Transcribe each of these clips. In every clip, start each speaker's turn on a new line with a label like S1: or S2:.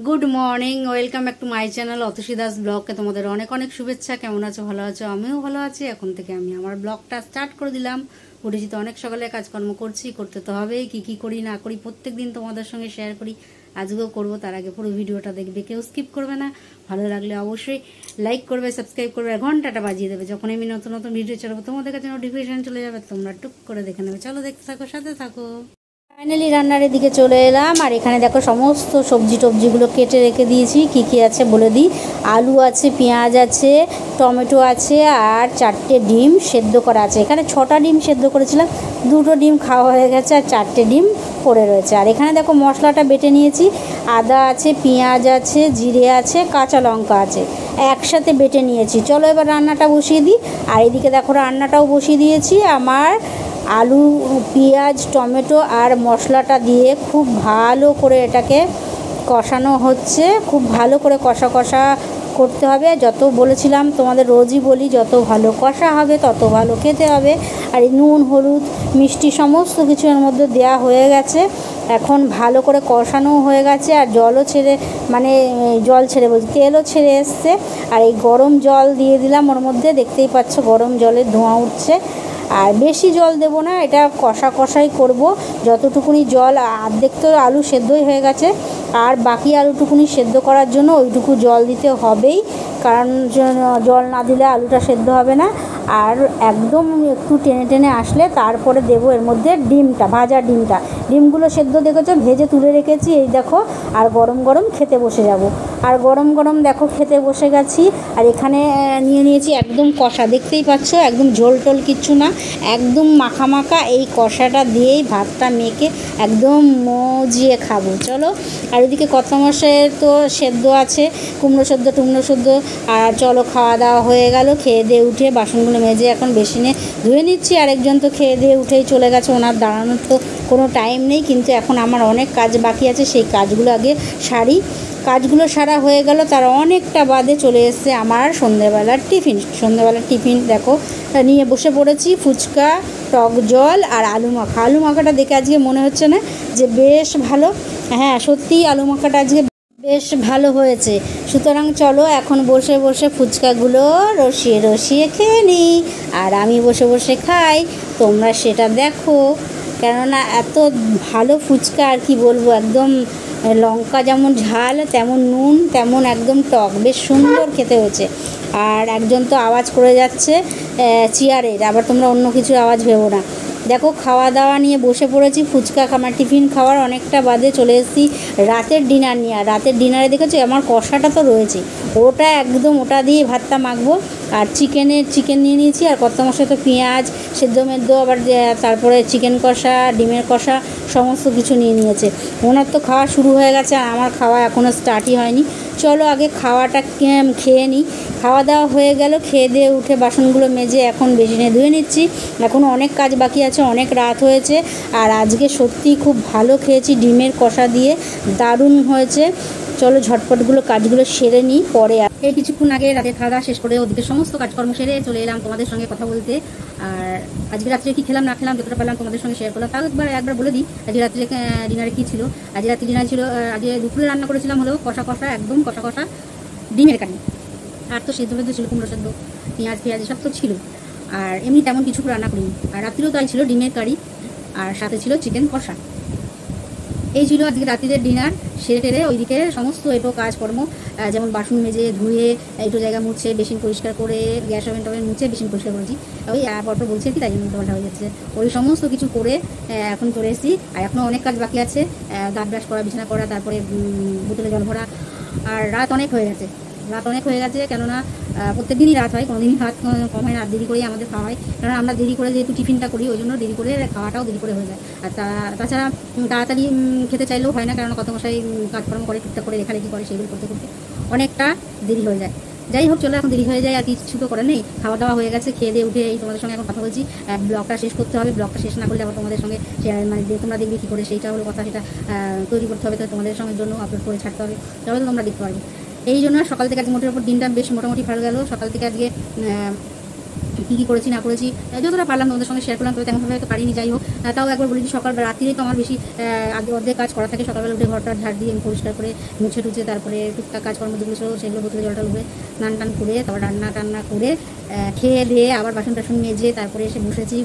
S1: Good morning, welcome back to my channel Atasi Das ব্লগকে তোমাদের অনেক অনেক শুভেচ্ছা। কেমন আছো? ভালো আছো? আমিও ভালো আছি। এখন থেকে আমি আমার ব্লগটা স্টার্ট করে দিলাম। উঠেছি তো অনেক সকালে, কাজকর্ম করতে তো হবেই। কি করি না করি প্রত্যেক দিন তোমাদের সঙ্গে শেয়ার করি, আজকেও করব। তার আগে পুরো ভিডিওটা দেখবে, কেউ স্কিপ করবে না। ভালো লাগলে অবশ্যই লাইক করবে, সাবস্ক্রাইব করবে, আর ঘন্টাটা বাজিয়ে দেবে। যখন আমি নতুন নতুন ভিডিও চালাবো তোমাদের কাছে নোটিফিকেশন চলে যাবে, তোমরা টুক করে দেখে নেবে। চলো দেখতে থাকো, সাথে থাকো। ফাইনালি রান্নার দিকে চলে এলাম। আর এখানে দেখো সমস্ত সবজিগুলো কেটে রেখে দিয়েছি। কি আছে বলে দিই। আলু আছে, পেঁয়াজ আছে, টমেটো আছে, আর 4টে ডিম সেদ্ধ করা আছে। এখানে 6টা ডিম সেদ্ধ করেছিলাম, 2টো ডিম খাওয়া হয়ে গেছে, আর 4টে ডিম পড়ে রয়েছে। আর এখানে দেখো মশলাটা বেটে নিয়েছি। আদা আছে, পেঁয়াজ আছে, জিরে আছে, কাঁচা লঙ্কা আছে, একসাথে বেটে নিয়েছি। চলো এবার রান্নাটা বসিয়ে দিই। আর এদিকে দেখো রান্নাটাও বসিয়ে দিয়েছি। আমার আলু, পেঁয়াজ, টমেটো আর মশলাটা দিয়ে খুব ভালো করে এটাকে কষানো হচ্ছে। খুব ভালো করে কষা করতে হবে। যত বলেছিলাম তোমাদের, রোজই বলি, যত ভালো কষা হবে তত ভালো খেতে হবে। আর এই নুন, হলুদ, মিষ্টি সমস্ত কিছু এর মধ্যে দেওয়া হয়ে গেছে। এখন ভালো করে কষানো হয়ে গেছে। আর জলও ছেড়ে, মানে জল ছেড়ে বলছি, তেলও ছেড়ে এসছে। আর এই গরম জল দিয়ে দিলাম ওর মধ্যে, দেখতেই পাচ্ছ গরম জলের ধোঁয়া উঠছে। আর বেশি জল দেব না, এটা কষাই করব। যতটুকুনি জল, অর্ধেক তো আলু সেদ্ধই হয়ে গেছে, আর বাকি আলুটুকুনি সেদ্ধ করার জন্য ওইটুকু জল দিতে হবেই, কারণ জল না দিলে আলুটা সেদ্ধ হবে না। আর একদম একটু টেনে টেনে আসলে তারপরে দেবো এর মধ্যে ডিমটা, ভাজা ডিমগুলো সেদ্ধ দেখেছো, ভেজে তুলে রেখেছি। এই দেখো, আর গরম গরম খেতে বসে যাব। আর গরম গরম দেখো খেতে বসে গেছি। আর এখানে নিয়েছি একদম কষা, দেখতেই পাচ্ছ, একদম ঝোল টোল কিচ্ছু না, একদম মাখা। এই কষাটা দিয়েই ভাতটা মেখে একদম মজিয়ে খাবো। চলো। আর এদিকে কত মশাইয়ের তো সেদ্ধ আছে, কুমড়ো সেদ্ধ। আর চলো, খাওয়া দাওয়া হয়ে গেল। খেয়ে দিয়ে উঠে বাসনগুলো মেজে এখন বেসিনে ধুয়ে নিচ্ছি। আরেকজন তো খেয়ে দিয়ে উঠেই চলে গেছে, ওনার দাঁড়ানোর তো কোনো টাইম নেই। কিন্তু এখন আমার অনেক কাজ বাকি আছে, সেই কাজগুলো আগে সারি। কাজগুলো সারা হয়ে গেল, তার অনেকটা বাদে চলে এসছে আমার সন্ধ্যেবেলার টিফিন দেখো নিয়ে বসে পড়েছি। ফুচকা, টক জল আর আলু মাখাটা দেখে আজকে মনে হচ্ছে না যে বেশ ভালো। হ্যাঁ, সত্যিই আলু মাখাটা আজকে বেশ ভালো হয়েছে। সুতরাং চলো এখন বসে বসে ফুচকাগুলো রসিয়ে খেয়ে নিই। আর আমি বসে বসে খাই, তোমরা সেটা দেখো। কেননা এত ভালো ফুচকা, আর কি বলবো, একদম লঙ্কা যেমন ঝাল, তেমন নুন, তেমন একদম টক, বেশ সুন্দর খেতে হয়েছে। আর একজন তো আওয়াজ করে যাচ্ছে চেয়ারের, আবার তোমরা অন্য কিছুর আওয়াজ ভেবো না। দেখো খাওয়া দাওয়া নিয়ে বসে পড়েছি। ফুচকা আমার টিফিন খাওয়ার অনেকটা বাদে চলে এসেছি রাতের ডিনার নিয়ে। আর রাতের ডিনারে দেখেছি আমার কষাটা তো রয়েছে, ওটা দিয়ে ভাতটা মাখবো। আর চিকেন নিয়ে নিয়েছি। আর কত মশলা তো পেঁয়াজ সেদ্ধ, আবার তারপরে চিকেন কষা, ডিমের কষা, সমস্ত কিছু নিয়ে নিয়েছে। ওনার তো খাওয়া শুরু হয়ে গেছে, আর আমার খাওয়া এখনও স্টার্টই হয়নি। চলো আগে খাওয়াটা খেয়ে নিই। খাওয়া দাওয়া হয়ে গেল, খেয়ে দিয়ে উঠে বাসনগুলো মেজে এখন বেসিনে ধুয়ে নিচ্ছি। এখনও অনেক কাজ বাকি আছে, অনেক রাত হয়েছে। আর আজকে সত্যিই খুব ভালো খেয়েছি, ডিমের কষা দিয়ে দারুণ হয়েছে। চলো ঝটপটগুলো কাজগুলো সেরে নিই পরে। এই কিছুক্ষণ আগে রাতের খাওয়া দাওয়া শেষ করে ওদিকে সমস্ত কাজকর্ম সেরে চলে এলাম তোমাদের সঙ্গে কথা বলতে। আর আজকে রাত্রে কি খেলাম না খেলাম, যতটা পারলাম তোমাদের সঙ্গে শেয়ার করলাম। তাও একবার বলে দিই, আজকে রাত্রে ডিনারে কী ছিল। আজকে রাত্রে ডিনার ছিল, আজকে দুপুরে রান্না করেছিলাম হলো একদম কষা ডিমের কারি। আর তো সেদ্ধ ছিল, কুমড়ো সেদ্ধ, পেঁয়াজ সব তো ছিল। আর এমনি তেমন কিছু রান্না করিনি। আর রাত্রিও তাই ছিল, ডিমের কারি, আর সাথে ছিল চিকেন কষা। এই ছিল আজকে রাত্রিদের ডিনার। সেরে টেরে ওইদিকে সমস্ত এটো কাজকর্ম, যেমন বাসন মেজে ধুয়ে একটু জায়গা মুছে, বেসিন পরিষ্কার করে, গ্যাস ওভেন মুছে বেসিন পরিষ্কার করেছি। ওই পরপর বলছে কি, তাই জন্য উল্টোপাল্টা হয়ে যাচ্ছে। ওই সমস্ত কিছু করে এখন চলে এসেছি। আর এখনও অনেক কাজ বাকি আছে, দাঁত ব্রাশ করা, বিছানা করা, তারপরে বোতলে জল ভরা। আর রাত অনেক হয়ে গেছে, কেননা প্রত্যেক দিনই রাত হয়, কোনোদিনই রাত কম হয় না। দেরি করেই আমাদের খাওয়া হয়, কারণ আমরা দেরি করে যেহেতু টিফিনটা করি, ওই জন্য দেরি করে খাওয়াটাও দেরি করে হয়ে যায়। আর তাছাড়া তাড়াতাড়ি খেতে চাইলেও হয় না, কারণ কত মশাই কাজকর্ম করে, টুকটাক করে লেখালেখি করে, সেগুলো করতে অনেকটা দেরি হয়ে যায়। যাই হোক, চলো এখন দেরি হয়ে যায়, আর কিছু তো করার নেই। খাওয়া দাওয়া হয়ে গেছে, খেয়ে দিয়ে উঠে এই তোমাদের সঙ্গে এখন কথা বলছি। ব্লগটা শেষ করতে হবে, ব্লগটা শেষ না করলে আবার তোমাদের সঙ্গে মানে তোমরা দেখবে কী করে, সেইটা হলো কথা। সেটা তৈরি করতে হবে, তো তোমাদের সঙ্গে জন্য আপলোড করে ছাড়তে হবে, তবে তো তোমরা দেখতে পারবে। এই জন্য সকাল থেকে আজকে মোটের ওপর দিনটা বেশ মোটামুটি ভালো গেল। সকাল থেকে আজকে কী কী করেছি না করেছি যতটা পারলাম তোমাদের সঙ্গে শেয়ার করলাম, তবে তেমনভাবে হয়তো পারিনি। যাই হোক, তাও একবার বলি যে সকাল রাত্রিরেই তো আমার বেশি আগে অর্ধেক কাজ করা থাকে। সকালবেলা উঠে ঘরটা ঝাড় দিয়ে আমি পরিষ্কার করে মুছে টুছে তারপরে টুকটাক কাজকর্ম যেগুলো ছিল সেগুলো বোতলে জলটা উঠে স্নান টান করে তারপর রান্না টান্না করে খেয়ে দিয়ে আবার বাসন টাসন মেজে তারপরে এসে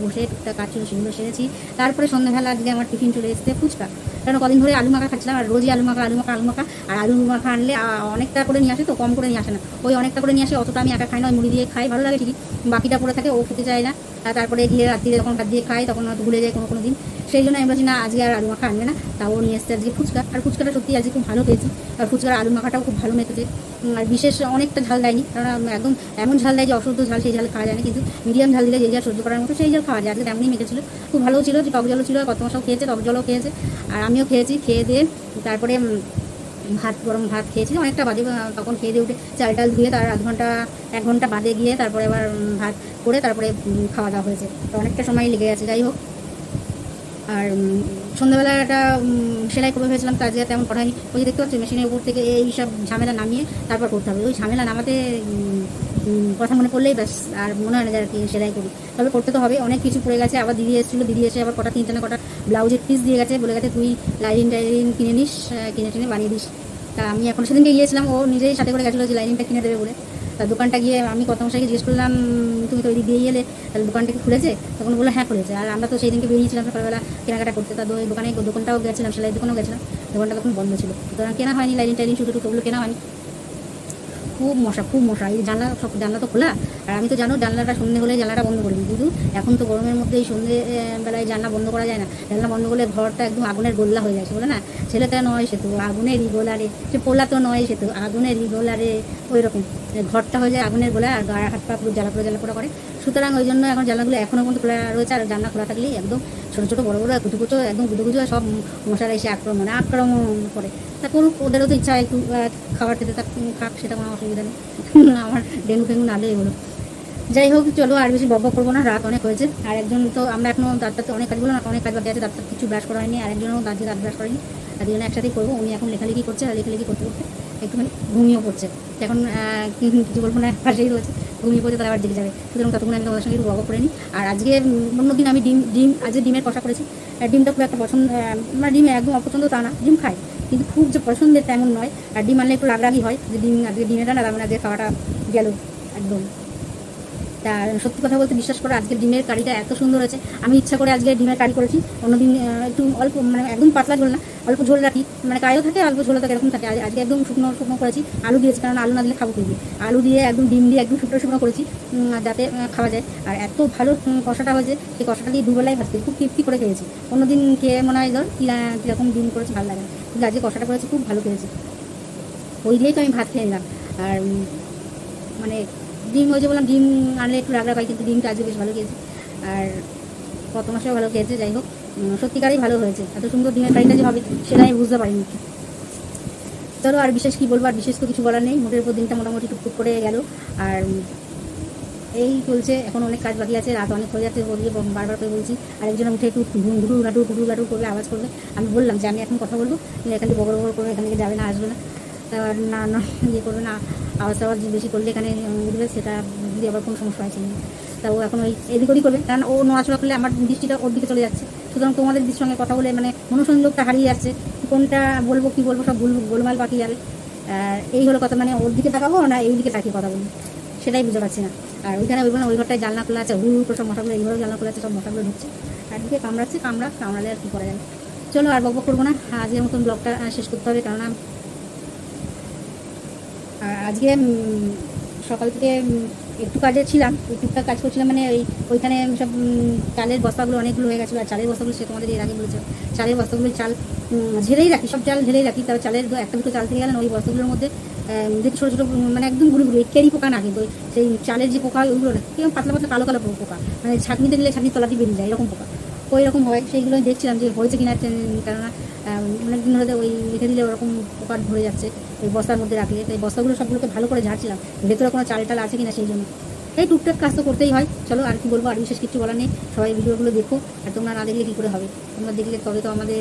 S1: বসে টুকটাক কাজ ছিল সেগুলো সেরেছি। তারপরে সন্ধ্যাবেলা আজকে আমার টিফিন চলে এসেছে ফুচকা, কারণ কদিন ধরে আলু মাখা খাচ্ছিলাম, আর রোজই আলু মাখা আর আলু মাখা আনলে অনেকটা করে নিয়ে আসে, তো কম করে নিয়ে আসে না, ওই অনেকটা করে নিয়ে আসে। অতটা আমি একা খাই না, ওই মুড়ি দিয়ে খাই, ভালো লাগে ঠিকই, বাকিটা পড়ে থাকে, ও খেতে চায় না। আর তারপরে গিয়ে রাত্রিরে যখন ভাত দিয়ে খাই তখন হয়তো ভুলে যায় কোনো দিন, সেই জন্য আমি বলছি না আজকে আর আলু মাখা আনবে না। তাও নিয়ে এসছে আজকে ফুচকা, আর ফুচকাটা সত্যি আজকে খুব ভালো পেয়েছি, আর ফুচকার আলু মাখাটাও খুব ভালো মেখেছে। আর বিশেষ অনেকটা ঝাল দেয়নি, কারণ একদম এমন ঝাল দেয় যে অশুদ্ধ ঝাল, সেই ঝাল খাওয়া যায় না, কিন্তু মিডিয়াম ঝাল দিলে যে যা সহ্য করার মতো সেই ঝাল খাওয়া যায়। আজকে তেমনই মেখেছিল, খুব ভালো ছিল, টক জলও ছিল, কত মশাও খেয়েছে, টক জলও খেয়েছে, আর আমিও খেয়েছি। খেয়ে দিয়ে তারপরে গরম ভাত খেয়েছি অনেকটা বাদে, তখন খেয়ে দিয়ে উঠে চাল টাল ধুয়ে তার এক ঘন্টা বাদে গিয়ে তারপরে আবার ভাত করে তারপরে খাওয়া দাওয়া হয়েছে, তো অনেকটা সময় লেগে গেছে। যাই হোক, আর সন্ধ্যাবেলা একটা সেলাই করে ভেবেছিলাম, তো আজকে তেমন করা হয়নি। ওই যে দেখতে পাচ্ছি মেশিনের উপর থেকে এই সব ঝামেলা নামিয়ে তারপর করতে হবে, ওই ঝামেলা নামাতে কথা মনে পড়লেই ব্যাস আর মনে হয় না যে আর কি সেলাই করি, তবে করতে তো হবে। অনেক কিছু পড়ে গেছে, আবার দিদি এসেছিলো, দিদি এসে আবার তিনটে না কটা ব্লাউজের পিস দিয়ে গেছে, বলে গেছে তুই লাইনিং কিনে নিস, কিনে টেনে বানিয়ে দিস। তা আমি এখন সেদিনকে গিয়েছিলাম, ও নিজেই সাথে করে গেছিলো যে লাইনিংটা কিনে দেবে বলে। তা দোকানটা গিয়ে আমি কত মশাইকে জিজ্ঞেস করলাম তুমি তো ওই দিক দিয়ে এলে, তাহলে দোকানটা কি খুলেছে? তখন বললো হ্যাঁ খুলেছে। আর আমরা তো সেই দিনকে বেরিয়েছিলাম সকালবেলা কেনাকাটা করতে, তা ওই দোকানটাও গেছিলাম, সেলাই দোকানেও গেছিলাম, দোকানটা তখন বন্ধ ছিল, সুতরাং কেনা হয়নি লাইনিং টাইনিং শুধু ওগুলো কেনা হয়নি। খুব মশা, এই জানলা তো খোলা, আর আমি তো জানো জানলাটা সন্ধ্যে হলে জানলাটা বন্ধ করে দিই, কিন্তু এখন তো গরমের মধ্যে এই সন্ধ্যেবেলায় জানলা বন্ধ করা যায় না, জানলা বন্ধ করলে ঘরটা একদম আগুনের গোল্লা হয়ে যায়, বলে না ছেলেটা নয় সে তো আগুনেরই গোলারে, সে পোলা তো নয় সে তো আগুনেরই গোলারে, ওই রকম ঘরটা হয়ে যায় আগুনের গোলা, আর গায়ে হাত পা পুরো জ্বালা পোড়া করে। সুতরাং ওই জন্য এখন জানলাগুলো এখনও পর্যন্ত খোলা রয়েছে, আর জানলা খোলা থাকলেই একদম ছোটো ছোটো বড়ো বড়ো কুচু একদম গুজু সব মশারা এসে আক্রমণ করে। তা করুক, ওদেরও তো ইচ্ছা একটু খাবার খেতে, তার খাক, সেটা কোনো অসুবিধা নেই, আমার ডেঙ্গু ফেঙ্গু না হলেই হলো। যাই হোক, চলো আর বেশি বক করবো না, রাত অনেক হয়েছে। আর একজন তো আমরা এখনও দাঁতটাতে অনেক কাজগুলো না, অনেক কাজ বাকি আছে, দাঁতটা কিছু ব্রাশ করা হয়নি, আর একজনও দাঁত ব্রাশ করেনি, আর দুজনে একসাথেই করবো। উনি এখন লেখালেখি করছে, আর লেখালেখি করতে একটুখানি ঘুমিয়েও পড়ছে, এখন কিছু বলবো না, পাশেই রয়েছে, ঘুমিয়ে পড়ছে, তার আবার জেগে যাবে, সুতরাং ততক্ষণ আমি তোমাদের সঙ্গে একটু বক করে নিই। আর আজকে অন্যদিন আমি আজকে ডিমের কষা করেছি, ডিমটা খুব একটা পছন্দ, আমার ডিম একদম অপছন্দ তা না, ডিম খাই কিন্তু খুব যে পছন্দের তেমন নয়, আর ডিম আনলে একটু রাগরাগি হয় যে আজকে ডিমেটা না, তার মানে আজকে খাওয়াটা গেল একদম। তা সত্যি কথা বলতে বিশ্বাস করে আজকের ডিমের কারিটা এত সুন্দর হয়েছে, আমি ইচ্ছা করে আজকে ডিমের কারি করেছি, অন্যদিন একটু অল্প মানে একদম পাতলা ঝোল না, অল্প ঝোল রাখি, মানে কারিও থাকে অল্প ঝোলও থাকে, এরকম থাকে। আজকে একদম শুকনো করেছি, আলু দিয়েছি, কারণ আলু না দিলে খাবো খুবই, আলু দিয়ে একদম ডিম দিয়ে একদম শুকনো করেছি যাতে খাওয়া যায়। আর এত ভালো কষাটা হয়েছে, সেই কষাটা দিয়ে দুবেলায় ভাত খেয়েছি, খুব তৃপ্তি করে খেয়েছি। অন্যদিন খেয়ে মনে হয় ধর কীরকম ডিম করেছি ভালো লাগে না, কিন্তু আজকে কষাটা করেছি খুব ভালো খেয়েছি, ওই দিয়েই তো আমি ভাত খেয়ে নিলাম। আর মানে ডিম ওই যে বললাম, ডিম আনলে একটু রাগড়া পাই, কিন্তু ডিমটা আজকে বেশ ভালো খেয়েছে, আর কত মাসেও ভালো খেয়েছে। যাই হোক, সত্যিকারই ভালো হয়েছে, এত সুন্দর ডিমের কারিটা যে হবে সেটা আমি বুঝতে পারিনি। চলো আর বিশেষ কী বলবো, আর বিশেষ তো কিছু বলার নেই, মোটের উপর দিনটা মোটামুটি টুকটুক করে গেল, আর এই চলছে, এখন অনেক কাজ বাকি আছে, রাত অনেক হয়ে যাচ্ছে বলিয়ে বারবার করে বলছি। আর একজন উঠে একটু ঘুরু লাটু করবে, আওয়াজ করবে, আমি বললাম যে আমি এখন কথা বলবো, এখানে বগর করবে, এখান থেকে যাবে না, আসবে না, না ইয়ে করবে না, আওয়াজ বেশি করলে এখানে উঠবে, সেটা যদি আবার কোনো সমস্যা হয়েছে না। তা ও এখন ওই এদিক ওদিক করবে, কারণ ও নড়াচড়া করলে আমার দৃষ্টিটা ওর দিকে চলে যাচ্ছে, সুতরাং তোমাদের দৃষ্টির সঙ্গে কথা বলে মানে মনোসংযোগটা হারিয়ে যাচ্ছে, কোনটা বলবো কী বলবো সব গোলমাল বাকি যাবে। এই হলো কথা, মানে ওর দিকে তাকাবো না এই দিকে তাকিয়ে কথা বলবো, সেটাই বুঝতে পারছি না। আর ওইখানে ওই ঘরটায় জানলা খোলা আছে, করে সব মশাগুলো, এইভাবে জানলা খোলা আছে, সব মশাগুলো ঢুকছে, আর দিকে কামড়ালে আর কী করা যায়। চলো আর বকবক করবো না, আজকের মতন ব্লগটা শেষ করতে হবে, কেননা আজকে সকাল থেকে একটু কাজে ছিলাম, টুকটাক কাজ করছিলাম, মানে ওইখানে সব চালের বস্তাগুলো অনেকগুলো হয়ে গেছিলো, আর চালের বস্তাগুলো সে তোমাদের এর আগে বলেছিলাম, চালের বস্তাগুলো চাল ঝেড়েই রাখি, সব চাল ঝেড়েই রাখি, তারপর চালের একটা দুটো চাল থেকে গেলেন ওই বস্তাগুলোর মধ্যে দেখি ছোটো ছোটো মানে একদম গুঁড়ো কেরি পোকা না, কিন্তু সেই চালের যে পোকা ওইগুলো না, কেমন পাতলা কালো পোকা, মানে ছাঁকনিতে দিলে ছাঁকনি তলাটি বেরিয়ে যায় এরকম পোকা, ওই রকম হয়, সেইগুলো দেখছিলাম যে হয়েছে কিনা, কেননা অনেকদিন ধরে ওই রেখে দিলে ওরকম পোকা ধরে যাচ্ছে ওই বস্তার মধ্যে রাখলে, তো এই বস্তাগুলো সবগুলোকে ভালো করে ঝাড়ছিলাম, ভেতরে কোনো চাল টাল আছে কিনা সেই জন্য। এই টুকটাক কাজ তো করতেই হয়। চলো আর কি বলবো, আর বিশেষ কিছু বলার নেই, সবাই ভিডিওগুলো দেখো, আর তোমরা না দেখলে কী করে হবে, তোমরা দেখলে তবে তো আমাদের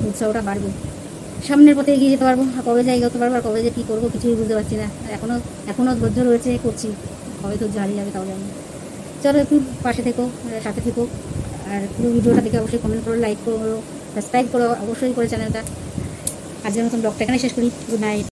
S1: উৎসাহটা বাড়বে, সামনের পথে এগিয়ে যেতে পারবো। আর কবে যাই এগোতে পারবো, আর কবে যে কী করবো কিছুই বুঝতে পারছি না, এখনও ধৈর্য রয়েছে, করছি, কবে ধৈর্য হারিয়ে যাবে তাও জানি। চলো একটু পাশে থেকো, সাথে থেকো, আর পুরো ভিডিওটা দেখে অবশ্যই কমেন্ট করো, লাইক করো, সাবস্ক্রাইব করো অবশ্যই করে চ্যানেলটা। আজকের মতন ব্লগটা এখানে শেষ করি। Good night.